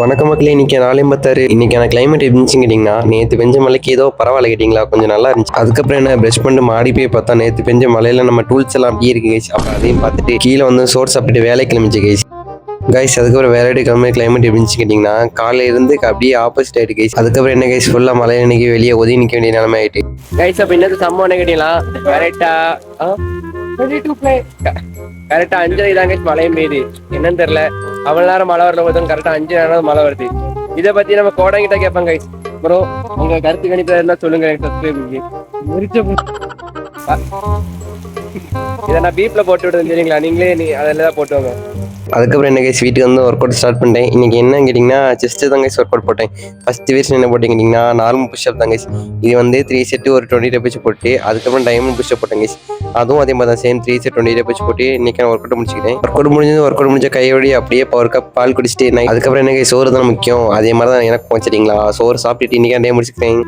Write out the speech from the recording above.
வணக்கம் மக்களே, இன்னைக்கு நாளையும் பார்த்தாரு. இன்னைக்கான கிளைமேட் எப்படின்னு கேட்டிங்கன்னா, நேற்று பெஞ்ச மழைக்கு ஏதோ பரவாயில்ல கேட்டிங்களா, கொஞ்சம் நல்லா இருந்துச்சு. அதுக்கப்புறம் என்ன ப்ரஷ் பண்ணிட்டு மாடி போய் பார்த்தா நேற்று பெஞ்ச மழையில நம்ம டூல்ஸ் எல்லாம் அப்படியே இருக்கு கைஸ். அப்புறம் அதையும் பார்த்துட்டு கீழே வந்து சோறு சாப்பிட்டுட்டு வேலை கிளம்பிச்சு கைஸ். அதுக்கப்புறம் வேலையோட கிளம்பி எப்படின்னு கேட்டிங்கன்னா, காலையில இருந்து அப்படியே ஆப்போசிட் ஆயிட்டு கைஸ். அதுக்கப்புறம் என்ன கைஸ், ஃபுல்லாக மழை இன்னைக்கு வெளியே ஒதுங்கி நிற்க வேண்டிய நிலைமை ஆயிட்டு கைஸ். அப்போ என்னது சம்பவம் என்ன கேட்டீங்களா, கரெக்டா 5:30 தான் கைஸ் மழையும் பெய்யுது. என்னன்னு தெரியல, அவ்வளோ நேரம் மழை வரல போதும், கரெக்டாக 5 நேரம் மழை வருது. இதை பத்தி நம்ம கோடங்கிட்ட கேட்பாங்க கைஸ். ப்ரோ உங்க கருத்து கணிப்பா இருந்தா சொல்லுங்க. இதை நான் பீப்ல போட்டு விடுறது சரிங்களா, நீங்களே அதில் தான் போட்டுவாங்க. அதுக்கப்புறம் என்ன கைஸ், வீட்டுக்கு வந்து ஒர்க் அவுட் ஸ்டார்ட் பண்ணிட்டேன். இன்னைக்கு என்ன கேட்டிங்கன்னா, செஸ்ட் தான் கைஸ் ஒர்க் அவுட் போட்டேன். ஃபர்ஸ்ட் வேர்ஷன் என்ன போட்டேன் கேட்டிங்கன்னா, நார்மல் புஷ்அப் தான் கைஸ். இது வந்து 3 செட்டு ஒரு 20 ரெப்ஸ் போட்டு, அதுக்கப்புறம் டைமண்ட் புஷ்அப் போட்டேன் கைஸ். அதுவும் அதே மாதிரி தான், சேம் 3 செட் 20 ரெப்ஸ் போட்டு இன்னைக்கு நான் ஒர்க் அவுட் முடிச்சுக்கிட்டேன். ஒர்க் அவுட் முடிஞ்ச கையோடி அப்படியே பவர் கப் பால் குடிச்சிட்டு, அதுக்கப்புறம் என்ன கைஸ், சோறு தான் முக்கியம். அதே மாதிரி தான் எனக்கு சரிங்களா, சோறு சாப்பிட்டுட்டு இன்னைக்கு டே முடிச்சுக்கிறேன்.